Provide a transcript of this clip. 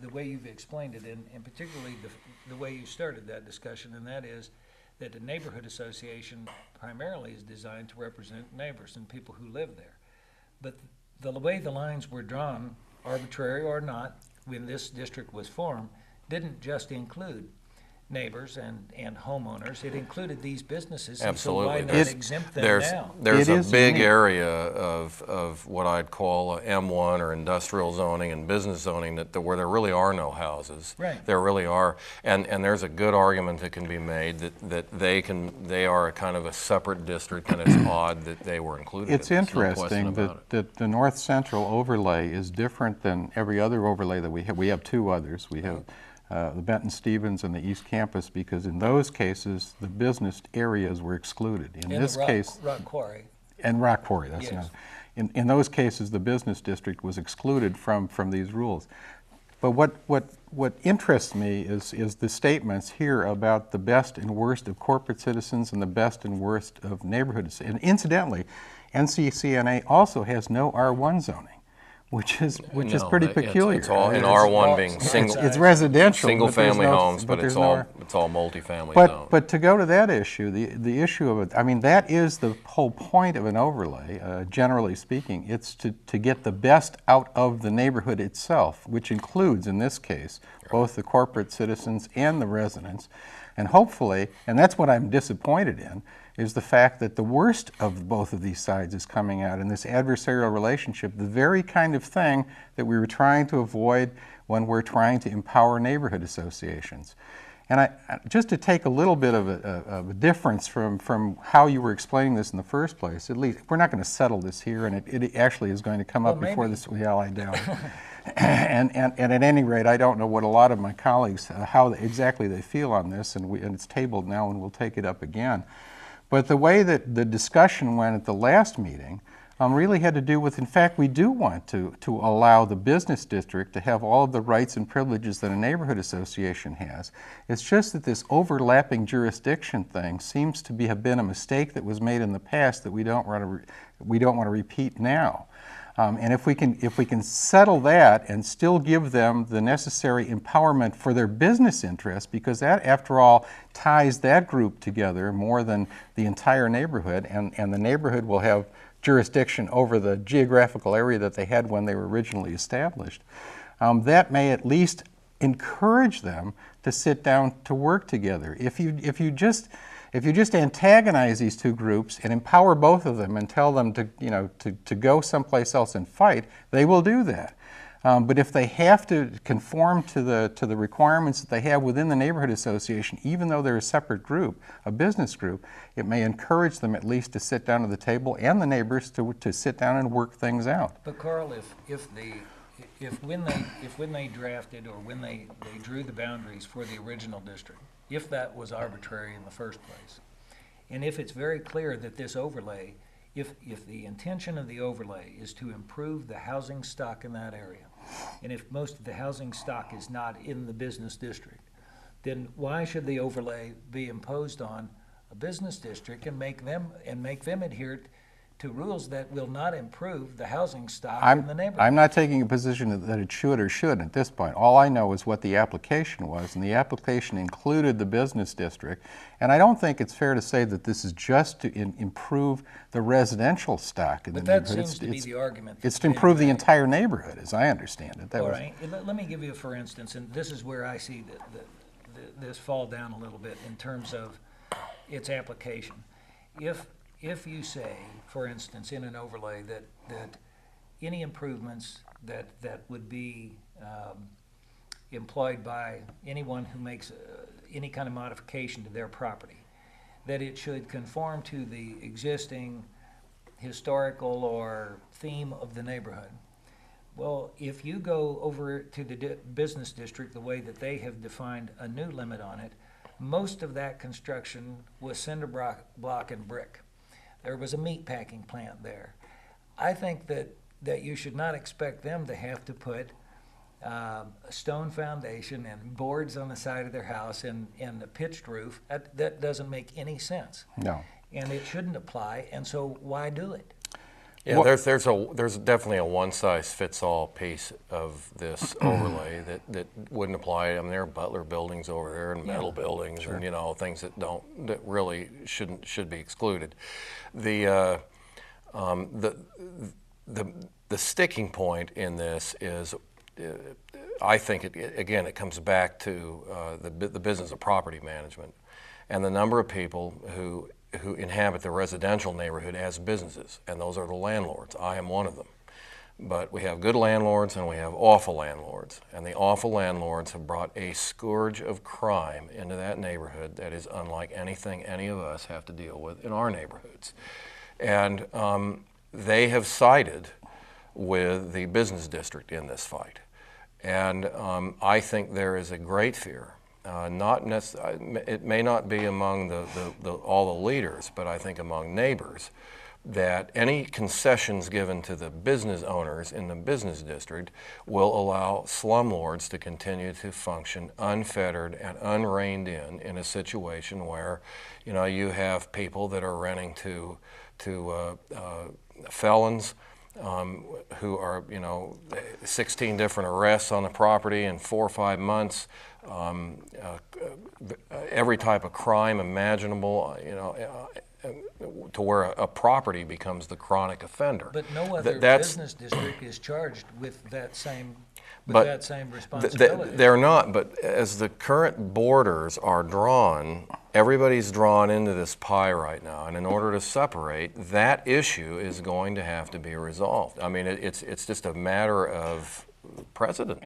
the way you've explained it, and particularly the way you started that discussion, and that is that the neighborhood association primarily is designed to represent neighbors and people who live there. But the way the lines were drawn, arbitrary or not, when this district was formed, didn't just include neighbors and homeowners. It included these businesses. Absolutely. And so why not exempt them now? There's a big area of what I'd call M1 or industrial zoning and business zoning where there really are no houses. Right. There really are, and there's a good argument that can be made that they are a kind of a separate district, and it's odd that they were included. It's interesting that the North Central overlay is different than every other overlay that we have. We have two others. We have the Benton Stevens and the East Campus, because in those cases the business areas were excluded. In this case, Rock Quarry. And Rock Quarry, that's yes. not. In those cases, the business district was excluded from these rules. But what interests me is the statements here about the best and worst of corporate citizens and the best and worst of neighborhoods. And incidentally, NCCNA also has no R1 zoning, which is pretty peculiar. It's all in R1 being single. It's residential, single-family homes, but it's all multifamily zone. But to go to that issue, the issue of it, I mean, that is the whole point of an overlay. Generally speaking, it's to get the best out of the neighborhood itself, which includes, in this case, both the corporate citizens and the residents, and hopefully, and that's what I'm disappointed in, is the fact that the worst of both of these sides is coming out in this adversarial relationship, the very kind of thing that we were trying to avoid when we're trying to empower neighborhood associations. And just to take a little bit of a difference from how you were explaining this in the first place, at least, we're not going to settle this here, and it actually is going to come up before this, I doubt it. And at any rate, I don't know what a lot of my colleagues, how exactly they feel on this, and it's tabled now, and we'll take it up again. But the way that the discussion went at the last meeting really had to do with, in fact, we do want to allow the business district to have all of the rights and privileges that a neighborhood association has. It's just that this overlapping jurisdiction thing seems to have been a mistake that was made in the past that we don't want to repeat now. And if we can settle that and still give them the necessary empowerment for their business interests, because that, after all, ties that group together more than the entire neighborhood, and the neighborhood will have jurisdiction over the geographical area that they had when they were originally established, that may at least encourage them to sit down to work together. If you just antagonize these two groups and empower both of them and tell them to go someplace else and fight, they will do that. But if they have to conform to the requirements that they have within the neighborhood association, even though they're a separate group, a business group, it may encourage them at least to sit down at the table, and the neighbors to sit down and work things out. But Karl, if when they drafted or when they drew the boundaries for the original district, if that was arbitrary in the first place, and if it's very clear that this overlay, if the intention of the overlay is to improve the housing stock in that area, and if most of the housing stock is not in the business district, then why should the overlay be imposed on a business district and make them adhere to rules that will not improve the housing stock in the neighborhood? I'm not taking a position that it should or shouldn't at this point. All I know is what the application was, and the application included the business district. And I don't think it's fair to say that this is just to improve the residential stock in the neighborhood. But that seems to be the argument. It's to improve the entire neighborhood, as I understand it. All right. Let me give you, for instance, and this is where I see this fall down a little bit in terms of its application. If you say, for instance, in an overlay that any improvements that would be employed by anyone who makes any kind of modification to their property, that it should conform to the existing historical or theme of the neighborhood. Well, if you go over to the business district the way that they have defined a new limit on it, most of that construction was cinder block and brick. There was a meat packing plant there. I think that you should not expect them to have to put a stone foundation and boards on the side of their house and a pitched roof. That doesn't make any sense. No. And it shouldn't apply, and so why do it? Yeah, there's definitely a one-size-fits-all piece of this overlay that wouldn't apply. I mean, there are Butler buildings over there and metal buildings, and things that really should be excluded. The sticking point in this is, I think it comes back to the business of property management, and the number of people who inhabit the residential neighborhood as businesses, and those are the landlords. I am one of them. But we have good landlords and we have awful landlords, and the awful landlords have brought a scourge of crime into that neighborhood that is unlike anything any of us have to deal with in our neighborhoods. And they have sided with the business district in this fight. And I think there is a great fear. It may not be among all the leaders, but I think among neighbors, that any concessions given to the business owners in the business district will allow slumlords to continue to function unfettered and unreined in a situation where, you have people that are renting to felons who are, 16 different arrests on the property in 4 or 5 months. Every type of crime imaginable, to where a property becomes the chronic offender. But no other business district is charged with that same responsibility. They're not, but as the current borders are drawn, everybody's drawn into this pie right now, and in order to separate, that issue is going to have to be resolved. I mean, it's just a matter of precedent.